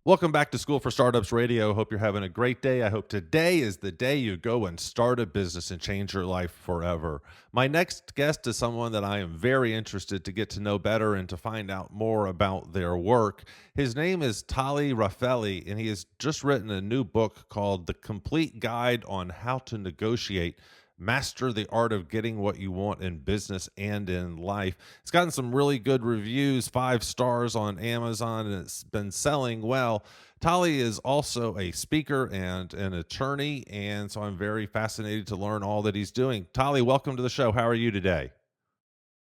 Welcome back to School for Startups Radio. Hope you're having a great day. I hope today is the day you go and start a business and change your life forever. My next guest is someone that I am very interested to get to know better and to find out more about their work. His name is Tali Raphaely, and he has just written a new book called The Complete Guide on How to Negotiate. Master the art of getting what you want in business and in life. It's gotten some really good reviews, 5 stars on Amazon, and it's been selling well. Tali is also a speaker and an attorney, and so I'm very fascinated to learn all that he's doing. Tali, welcome to the show. How are you today?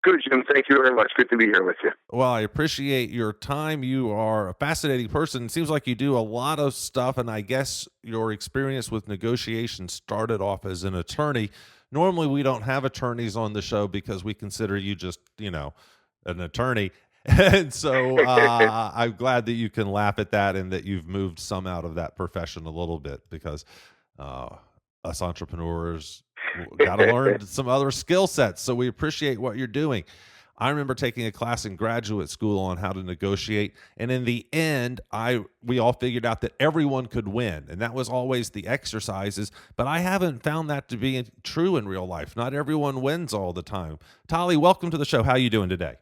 Good, Jim. Thank you very much. Good to be here with you. Well, I appreciate your time. You are a fascinating person. It seems like you do a lot of stuff, and I guess your experience with negotiation started off as an attorney. Normally, we don't have attorneys on the show because we consider you just, an attorney. And so I'm glad that you can laugh at that and that you've moved some out of that profession a little bit because us entrepreneurs got to learn some other skill sets. So we appreciate what you're doing. I remember taking a class in graduate school on how to negotiate, and in the end, we all figured out that everyone could win, and that was always the exercises. But I haven't found that to be true in real life. Not everyone wins all the time. Tali, welcome to the show. How are you doing today?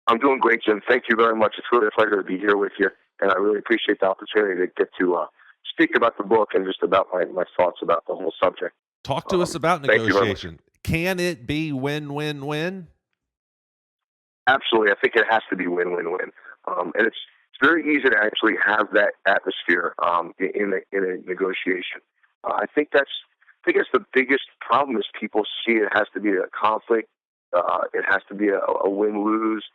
I'm doing great, Jim. Thank you very much. It's really a pleasure to be here with you, and I really appreciate the opportunity to get to speak about the book and just about my thoughts about the whole subject. Talk to us about Thank you very much. negotiation. Can it be win-win-win? Absolutely. I think it has to be win-win-win. And it's very easy to actually have that atmosphere in a negotiation. I think that's the biggest problem is people see it has to be a conflict. It has to be a win-lose.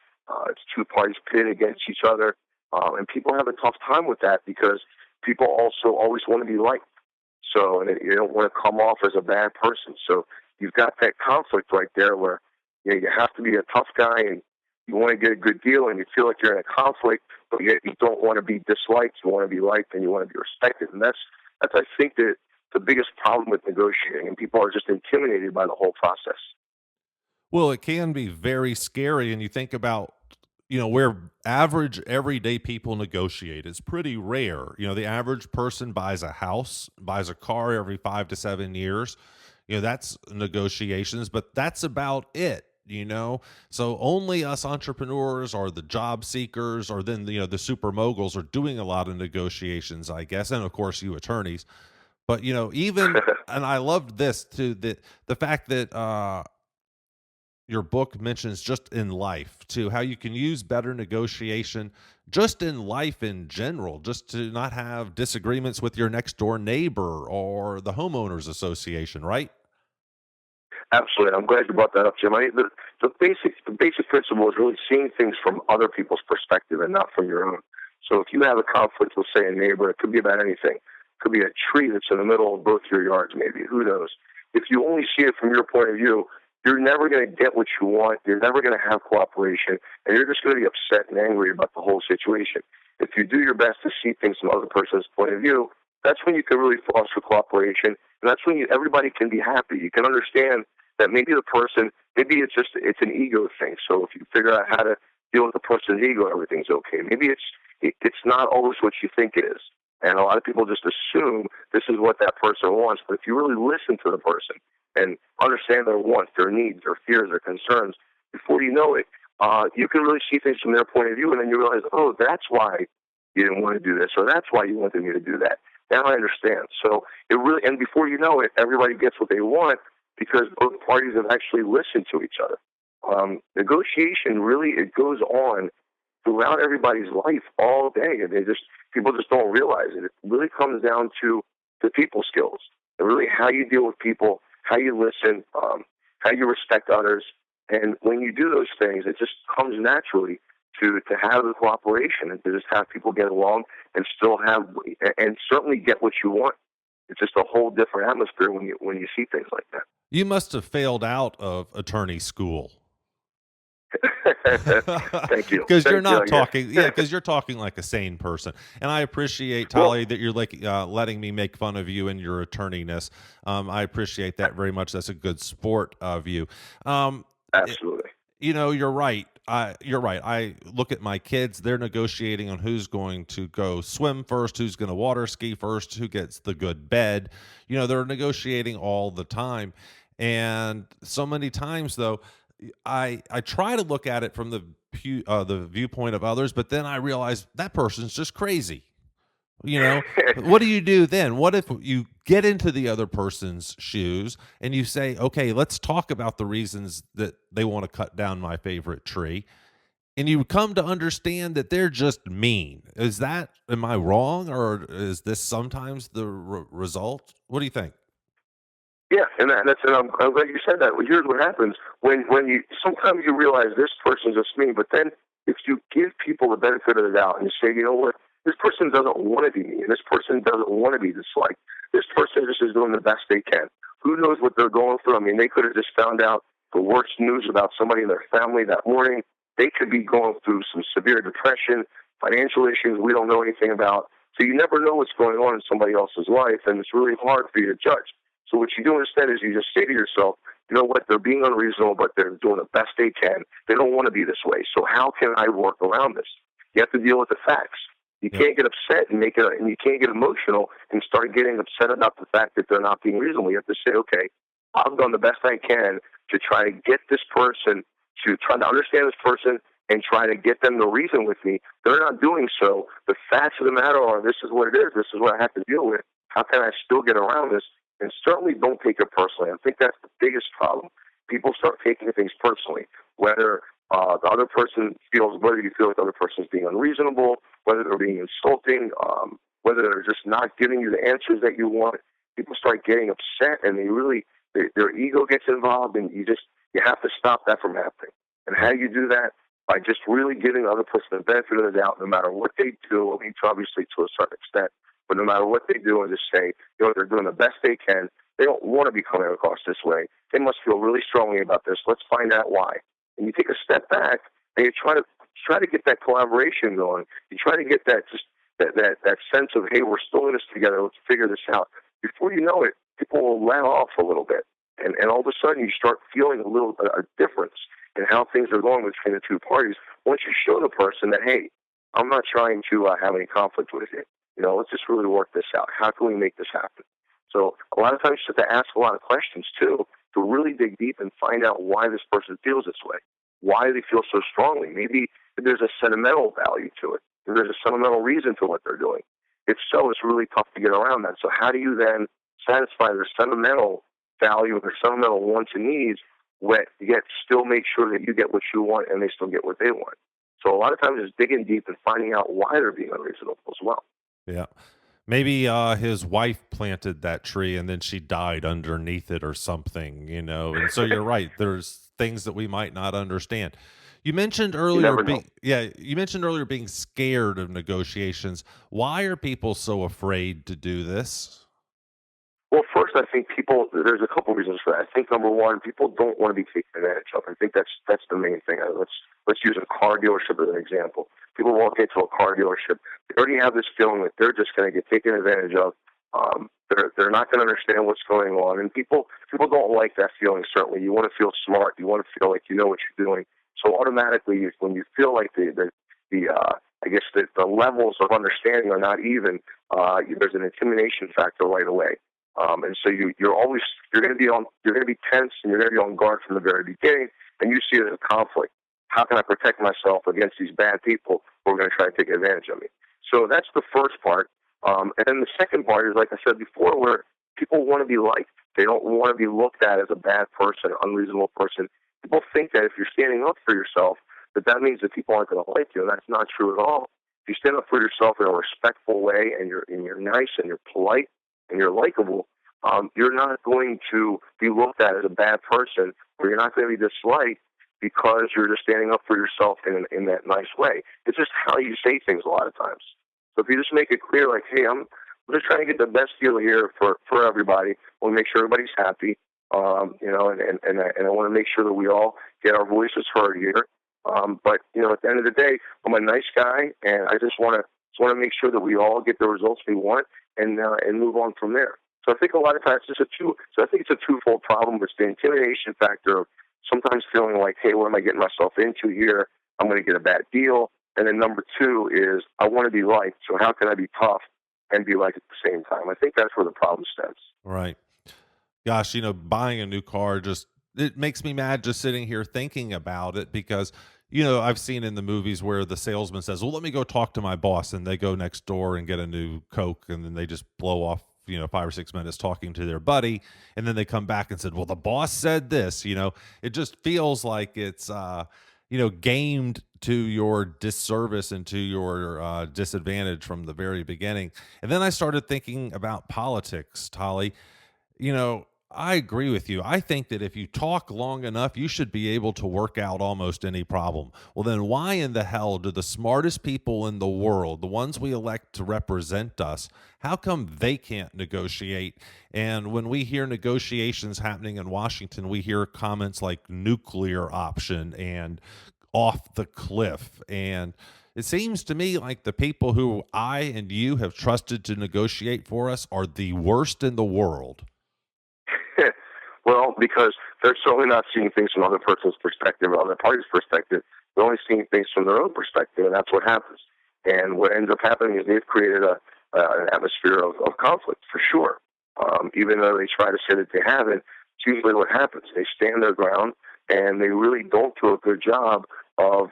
It's two parties pitted against each other. And people have a tough time with that because people also always want to be liked. So, and you don't want to come off as a bad person. So you've got that conflict right there where you have to be a tough guy and you want to get a good deal and you feel like you're in a conflict, but yet you don't want to be disliked. You want to be liked and you want to be respected. And that's I think, the biggest problem with negotiating. And people are just intimidated by the whole process. Well, it can be very scary. And you think about, where average everyday people negotiate. It's pretty rare. The average person buys a house, buys a car every 5 to 7 years. That's negotiations, but that's about it. So only us entrepreneurs or the job seekers or then the super moguls are doing a lot of negotiations, I guess, and of course you attorneys. But even and I loved this too, the fact that your book mentions just in life too, how you can use better negotiation just in life in general, just to not have disagreements with your next door neighbor or the homeowners association, right? Absolutely. I'm glad you brought that up, Jim. The basic principle is really seeing things from other people's perspective and not from your own. So if you have a conflict with, say, a neighbor, it could be about anything. It could be a tree that's in the middle of both your yards, maybe. Who knows? If you only see it from your point of view, you're never going to get what you want. You're never going to have cooperation, and you're just going to be upset and angry about the whole situation. If you do your best to see things from the other person's point of view, that's when you can really foster cooperation, and that's when everybody can be happy. You can understand that maybe it's an ego thing. So if you figure out how to deal with the person's ego, everything's okay. Maybe it's not always what you think it is. And a lot of people just assume this is what that person wants. But if you really listen to the person and understand their wants, their needs, their fears, their concerns, before you know it, you can really see things from their point of view. And then you realize, oh, that's why you didn't want to do this, or that's why you wanted me to do that. Now I understand. So and before you know it, everybody gets what they want, because both parties have actually listened to each other. Negotiation really, it goes on throughout everybody's life all day, and people just don't realize it. It really comes down to the people skills, and really how you deal with people, how you listen, how you respect others, and when you do those things, it just comes naturally to have the cooperation and to just have people get along and still have and certainly get what you want. It's just a whole different atmosphere when you see things like that. You must have failed out of attorney school. Thank you. Because you're not you, talking, because you're talking like a sane person. And I appreciate, Tali, that you're letting me make fun of you and your attorneyness. I appreciate that very much. That's a good sport of you. Absolutely. You're right. you're right. I look at my kids, they're negotiating on who's going to go swim first, who's going to water ski first, who gets the good bed. They're negotiating all the time. And so many times though, I try to look at it from the viewpoint of others, but then I realize that person's just crazy. You know, what do you do then? What if you get into the other person's shoes and you say, okay, let's talk about the reasons that they want to cut down my favorite tree? And you come to understand that they're just mean. Am I wrong? Or is this sometimes the result? What do you think? Yeah, and I'm glad you said that. Well, here's what happens when you sometimes you realize this person's just me, but then if you give people the benefit of the doubt and you say, you know what, this person doesn't want to be me, and this person doesn't want to be disliked. This person just is doing the best they can. Who knows what they're going through? I mean, they could have just found out the worst news about somebody in their family that morning. They could be going through some severe depression, financial issues we don't know anything about. So you never know what's going on in somebody else's life, and it's really hard for you to judge. So what you do instead is you just say to yourself, you know what, they're being unreasonable, but they're doing the best they can. They don't want to be this way. So how can I work around this? You have to deal with the facts. You Yep. can't get upset and you can't get emotional and start getting upset about the fact that they're not being reasonable. You have to say, okay, I've done the best I can to try to get this person to try to understand this person and try to get them to reason with me. They're not doing so. The facts of the matter are this is what it is. This is what I have to deal with. How can I still get around this? And certainly don't take it personally. I think that's the biggest problem. People start taking things personally, whether the other person feels, whether you feel like the other person is being unreasonable, whether they're being insulting, whether they're just not giving you the answers that you want. People start getting upset, and their ego gets involved, and you have to stop that from happening. And how Yep. do you do that? By just really giving the other person the benefit of the doubt, no matter what they do. I mean, obviously to a certain extent, but no matter what they do, and just say, they're doing the best they can. They don't want to be coming across this way. They must feel really strongly about this. Let's find out why. And you take a step back and you try to get that collaboration going. You try to get that sense of, hey, we're still in this together. Let's figure this out. Before you know it, people will let off a little bit, and all of a sudden you start feeling a difference in how things are going between the two parties. Once you show the person that, hey, I'm not trying to have any conflict with you. Let's just really work this out. How can we make this happen? So a lot of times you have to ask a lot of questions too to really dig deep and find out why this person feels this way, why they feel so strongly. Maybe there's a sentimental value to it. There's a sentimental reason to what they're doing. If so, it's really tough to get around that. So how do you then satisfy their sentimental value, their sentimental wants and needs, yet still make sure that you get what you want and they still get what they want? So a lot of times it's digging deep and finding out why they're being unreasonable as well. Yeah. Maybe his wife planted that tree and then she died underneath it or something. And so you're right. There's things that we might not understand. You mentioned You earlier never know. being yeah, you mentioned earlier being scared of negotiations. Why are people so afraid to do this? Well, first, I think there's a couple reasons for that. I think number one, people don't want to be taken advantage of. I think that's the main thing. Let's use a car dealership as an example. People walk into a car dealership. They already have this feeling that they're just going to get taken advantage of. They're not going to understand what's going on, and people don't like that feeling. Certainly, you want to feel smart. You want to feel like you know what you're doing. So automatically, when you feel like I guess the levels of understanding are not even, there's an intimidation factor right away. And so you're going to be tense and you're going to be on guard from the very beginning, and you see it as a conflict. How can I protect myself against these bad people who are going to try to take advantage of me? So that's the first part. And then the second part is, like I said before, where people want to be liked. They don't want to be looked at as a bad person, unreasonable person. People think that if you're standing up for yourself, that means that people aren't going to like you, and that's not true at all. If you stand up for yourself in a respectful way, and you're nice and you're polite and you're likable, you're not going to be looked at as a bad person, or you're not going to be disliked because you're just standing up for yourself in that nice way. It's just how you say things a lot of times. So if you just make it clear, like, hey, I'm just trying to get the best deal here for everybody. I want to make sure everybody's happy, and I want to make sure that we all get our voices heard here. But at the end of the day, I'm a nice guy, and I just want to make sure that we all get the results we want, and move on from there. So I think a lot of times I think it's a twofold problem. It's the intimidation factor of sometimes feeling like, hey, what am I getting myself into here? I'm going to get a bad deal. And then number two is I want to be liked. So how can I be tough and be liked at the same time? I think that's where the problem stems. Right. Gosh, buying a new car just it makes me mad just sitting here thinking about it because I've seen in the movies where the salesman says, "Well, let me go talk to my boss," and they go next door and get a new Coke, and then they just blow off 5 or 6 minutes talking to their buddy, and then they come back and said, "Well, the boss said this." It just feels like it's gamed to your disservice and to your disadvantage from the very beginning. And then I started thinking about politics, Tali. I agree with you. I think that if you talk long enough, you should be able to work out almost any problem. Well, then why in the hell do the smartest people in the world, the ones we elect to represent us, how come they can't negotiate? And when we hear negotiations happening in Washington, we hear comments like nuclear option and off the cliff. And it seems to me like the people who I and you have trusted to negotiate for us are the worst in the world. Well, because they're certainly not seeing things from other person's perspective or other party's perspective. They're only seeing things from their own perspective, and that's what happens. And what ends up happening is they've created an atmosphere of conflict for sure. Even though they try to say that they haven't, it's usually what happens. They stand their ground, and they really don't do a good job of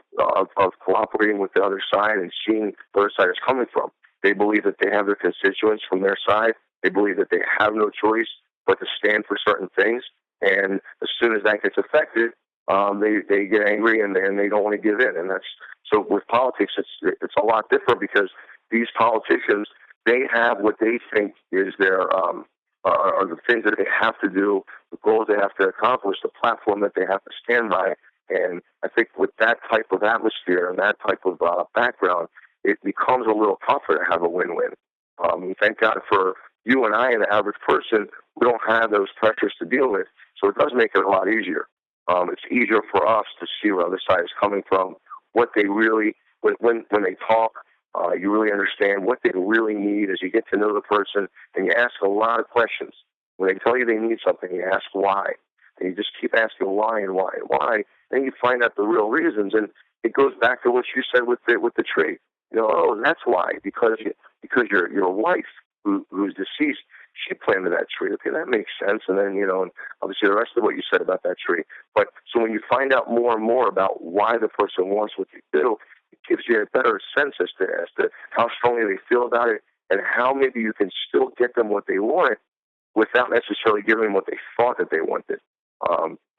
cooperating with the other side and seeing where the other side is coming from. They believe that they have their constituents from their side. They believe that they have no choice but to stand for certain things. And as soon as that gets affected, they get angry and they don't want to give in. And that's so with politics. It's a lot different because these politicians, they have what they think is their are the things that they have to do, the goals they have to accomplish, the platform that they have to stand by. And I think with that type of atmosphere and that type of background, it becomes a little tougher to have a win-win. Thank God for you and I and the average person, we don't have those pressures to deal with. So it does make it a lot easier. It's easier for us to see where the other side is coming from, what they really, when they talk, you really understand what they really need as you get to know the person and you ask a lot of questions. When they tell you they need something, you ask why. And you just keep asking why and why and why. And you find out the real reasons. And it goes back to what you said with the tree. Oh, that's why. Because your wife, who's deceased, she planted that tree. Okay, that makes sense. And then, and obviously the rest of what you said about that tree. But so when you find out more and more about why the person wants what you do, it gives you a better sense as to how strongly they feel about it and how maybe you can still get them what they want without necessarily giving them what they thought that they wanted.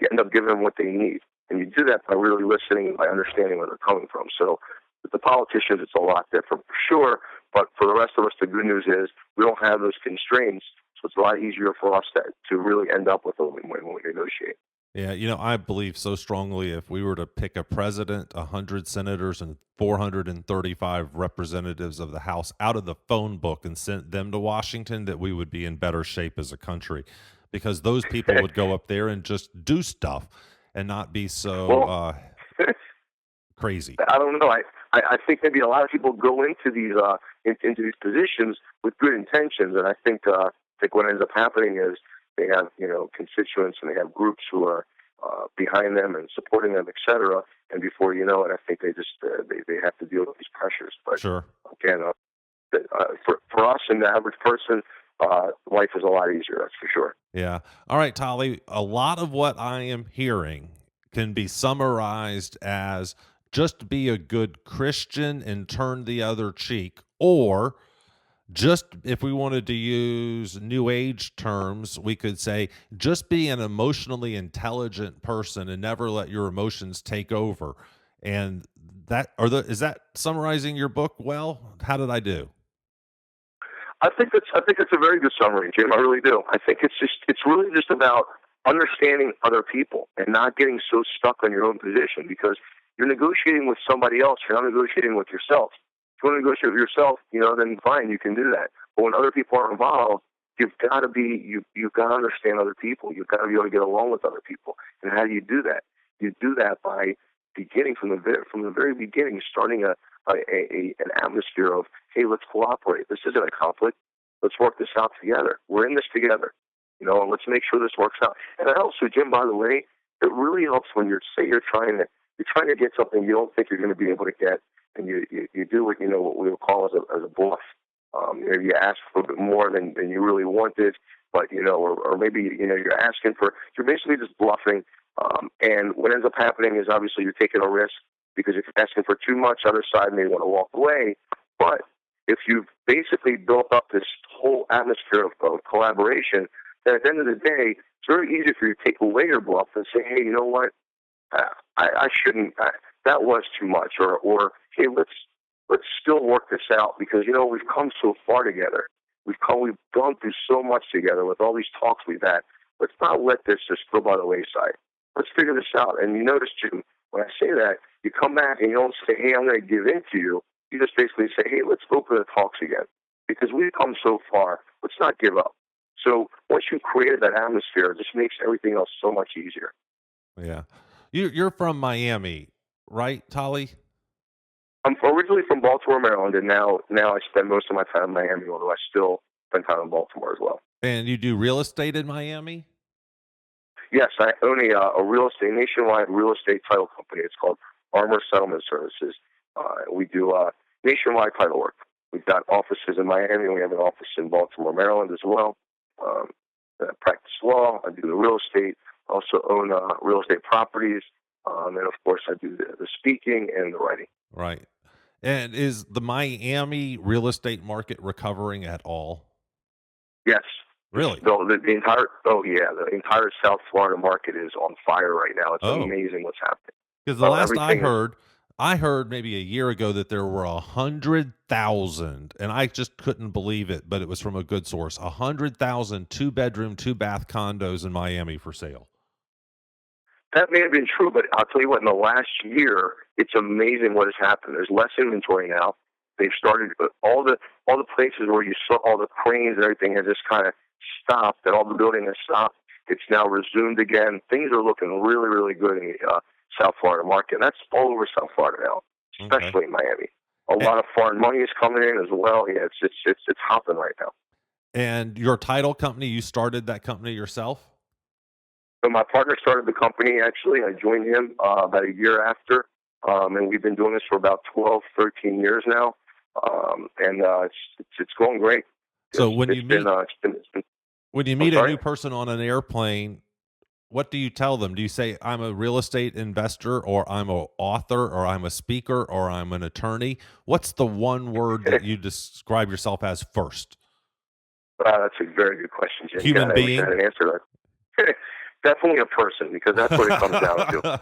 You end up giving them what they need. And you do that by really listening and by understanding where they're coming from. So with the politicians, it's a lot different for sure. But for the rest of us, the good news is we don't have those constraints. So it's a lot easier for us to really end up with a win-win when we negotiate. Yeah, I believe so strongly if we were to pick a president, 100 senators, and 435 representatives of the House out of the phone book and sent them to Washington, that we would be in better shape as a country because those people would go up there and just do stuff and not be so Well, crazy. I don't know. I think maybe a lot of people go into these into these positions with good intentions, and I think what ends up happening is they have constituents and they have groups who are behind them and supporting them, etc. And before you know it, I think they just they have to deal with these pressures. But Sure. again, for us and the average person, life is a lot easier. That's for sure. Yeah. All right, Tali. A lot of what I am hearing can be summarized as just be a good Christian and turn the other cheek, or just if we wanted to use new age terms, we could say just be an emotionally intelligent person and never let your emotions take over. And is that summarizing your book well? How did I do? I think it's a very good summary, Jim. I really do. I think it's really just about understanding other people and not getting so stuck on your own position because you're negotiating with somebody else. You're not negotiating with yourself. If you want to negotiate with yourself, then fine, you can do that. But when other people are involved, you've got to understand other people. You've got to be able to get along with other people. And how do you do that? You do that by beginning from the very beginning, starting an atmosphere of, hey, let's cooperate. This isn't a conflict. Let's work this out together. We're in this together. And let's make sure this works out. And also, Jim, by the way, it really helps when you're trying to you're trying to get something you don't think you're going to be able to get, and you do what what we would call as a bluff. Maybe you ask for a bit more than you really wanted, but or maybe you're basically just bluffing. And what ends up happening is obviously you're taking a risk because if you're asking for too much, other side may want to walk away. But if you've basically built up this whole atmosphere of collaboration, then at the end of the day, it's very easy for you to take away your bluff and say, hey, you know what? I shouldn't. That was too much. Or hey, let's still work this out because we've come so far together. We've gone through so much together with all these talks we've had. Let's not let this just go by the wayside. Let's figure this out. And you notice, Jim, when I say that, you come back and you don't say, hey, I'm going to give in to you. You just basically say, hey, let's open the talks again because we've come so far. Let's not give up. So once you've created that atmosphere, it just makes everything else so much easier. Yeah. You're from Miami, right, Tali? I'm originally from Baltimore, Maryland, and now I spend most of my time in Miami, although I still spend time in Baltimore as well. And you do real estate in Miami? Yes, I own a nationwide real estate title company. It's called Armor Settlement Services. We do nationwide title work. We've got offices in Miami. We have an office in Baltimore, Maryland as well. I practice law. I do the real estate. I also own real estate properties. And of course, I do the speaking and the writing. Right. And is the Miami real estate market recovering at all? Yes. Really? The entire the entire South Florida market is on fire right now. It's Oh, amazing what's happening. because the last Everything is I heard maybe a year ago that there were 100,000, and I just couldn't believe it, but it was from a good source. 100,000 two-bedroom, two-bath condos in Miami for sale. that may have been true, but I'll tell you what. In the last year, it's amazing what has happened. There's less inventory now. They've started all the places where you saw all the cranes and everything has just kind of stopped, and all the building has stopped. It's now resumed again. Things are looking really, really good in the South Florida market. And that's all over South Florida now, Okay. especially in Miami. A And, lot of foreign money is coming in as well. Yeah, it's hopping right now. and your title company, you started that company yourself? So my partner started the company. Actually, I joined him about a year after, and we've been doing this for about 12, 13 years now. And it's going great. So It's been. when you I'm meet a sorry. new person on an airplane, what do you tell them? Do you say, I'm a real estate investor, or I'm an author, or I'm a speaker, or I'm an attorney? What's the one word that you describe yourself as first? That's a very good question, Jim. Human God, I wish I being? had an answer to that. Definitely a person because that's what it comes down to.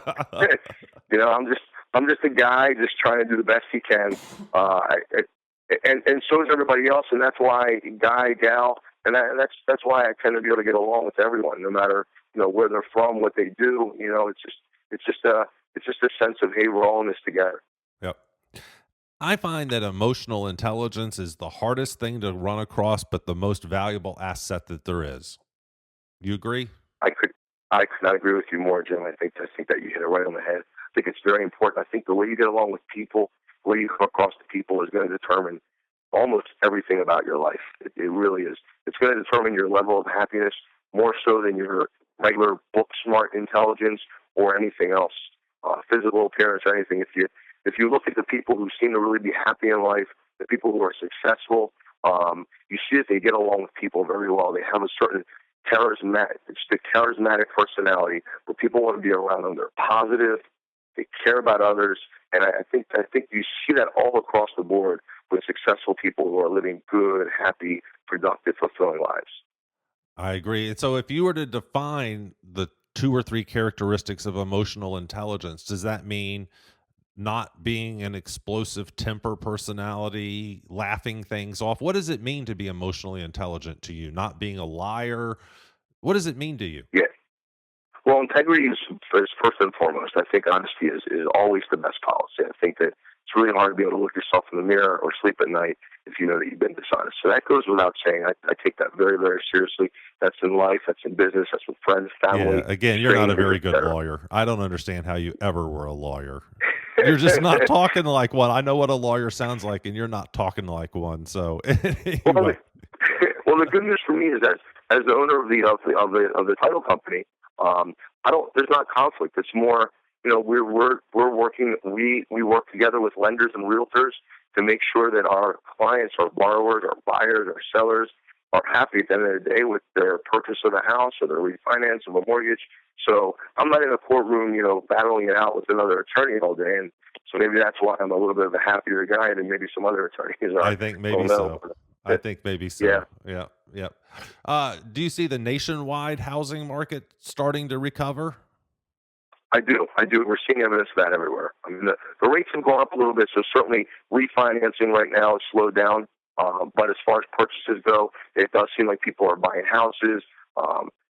I'm just a guy just trying to do the best he can, and so is everybody else, and that's why guy, gal, that's why I tend to be able to get along with everyone, no matter where they're from, what they do. It's just a sense of hey, we're all in this together. Yep. I find that emotional intelligence is the hardest thing to run across, but the most valuable asset that there is. You agree? I could I could not agree with you more, Jim. I think that you hit it right on the head. I think it's very important. I think the way you get along with people, the way you come across to people, is going to determine almost everything about your life. It really is. It's going to determine your level of happiness more so than your regular book smart intelligence or anything else, physical appearance or anything. If you look at the people who seem to really be happy in life, the people who are successful, you see that they get along with people very well. They have a certain charismatic personality where people want to be around them. They're positive. They care about others, and I think you see that all across the board with successful people who are living good, happy, productive, fulfilling lives. I agree. And so if you were to define the two or three characteristics of emotional intelligence, does that mean not being an explosive temper personality, laughing things off? What does it mean to be emotionally intelligent to you? Not being a liar? What does it mean to you? Yeah. Well, integrity is first and foremost. I think honesty is always the best policy. I think that it's really hard to be able to look yourself in the mirror or sleep at night if you know that you've been dishonest. So that goes without saying. I take that very, very seriously. That's in life. That's in business. That's with friends, Yeah, family, again, you're not a strangers, very good etc. lawyer. I don't understand how you ever were a lawyer. You're just not talking like one. I know what a lawyer sounds like, and you're not talking like one. So Well, anyway, well, the good news for me is that as the owner of the title company, I don't. There's not conflict. It's more. we're working. We work together with lenders and realtors to make sure that our clients, our borrowers, our buyers, our sellers are happy at the end of the day with their purchase of a house or their refinance of a mortgage. So I'm not in a courtroom, battling it out with another attorney all day. And so maybe that's why I'm a little bit of a happier guy than maybe some other attorneys are. I think I don't maybe know. so. I think maybe Yeah, so. Yeah. Yeah. Do you see the nationwide housing market starting to recover? I do. I do. We're seeing evidence of that everywhere. I mean, the rates have gone up a little bit, so certainly refinancing right now has slowed down. But as far as purchases go, it does seem like people are buying houses.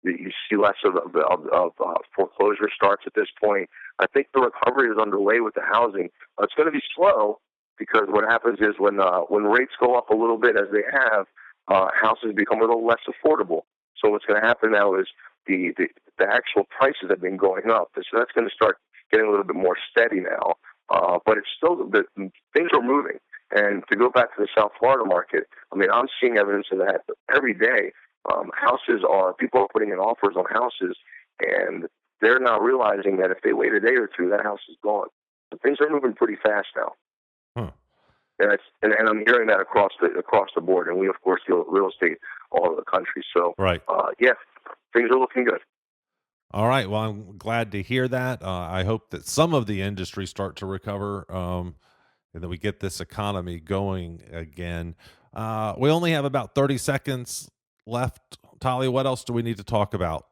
You see less of foreclosure starts at this point. I think the recovery is underway with the housing. It's going to be slow because what happens is when rates go up a little bit, as they have, houses become a little less affordable. So what's going to happen now is the, the the actual prices have been going up, so that's going to start getting a little bit more steady now. But it's still things are moving. And to go back to the South Florida market, I mean, I'm seeing evidence of that every day. People are putting in offers on houses, and they're now realizing that if they wait a day or two, that house is gone. So things are moving pretty fast now. Huh. And I'm hearing that across the board. And we, of course, deal with real estate all over the country. So, Right. yeah, things are looking good. All right. Well, I'm glad to hear that. I hope that some of the industries start to recover, and that we get this economy going again. We only have about 30 seconds left. Tali, what else do we need to talk about?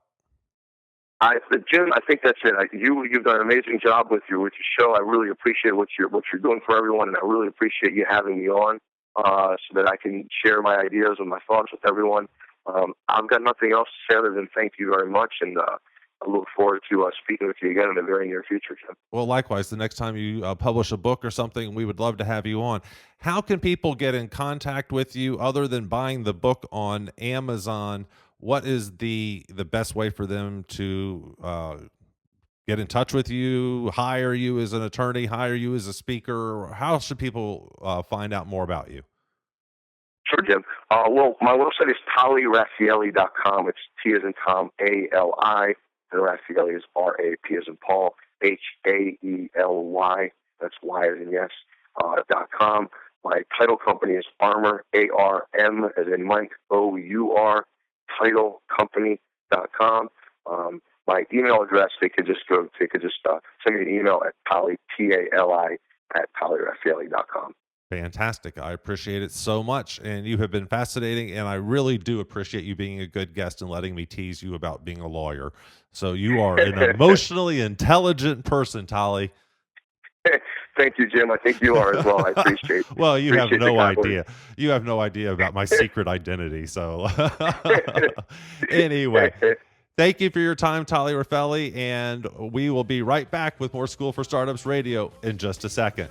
Jim, I think that's it. You've done an amazing job with your show. I really appreciate what you're doing for everyone, and I really appreciate you having me on so that I can share my ideas and my thoughts with everyone. I've got nothing else to say other than thank you very much, and I look forward to speaking with you again in the very near future, Jim. Well, likewise, the next time you publish a book or something, we would love to have you on. How can people get in contact with you other than buying the book on Amazon? What is the best way for them to get in touch with you, hire you as an attorney, hire you as a speaker? How should people find out more about you? Sure, Jim. Well, my website is taliraphaely.com. It's T as in Tom, A-L-I, and Raphaely is R-A-P as in Paul, Haely. That's Y as in yes, .com. My title company is Armor, A-R-M as in Mike, O-U-R, titlecompany.com. My email address, they could just send me an email at Tali, T-A-L-I, at taliraphaely.com. Fantastic. I appreciate it so much. And you have been fascinating. And I really do appreciate you being a good guest and letting me tease you about being a lawyer. So you are an emotionally intelligent person, Tali. Thank you, Jim. I think you are as well. I appreciate Well, you have appreciate the no kind idea. words. You have no idea about my secret identity. So anyway, thank you for your time, Tali Raphaely. And we will be right back with more School for Startups Radio in just a second.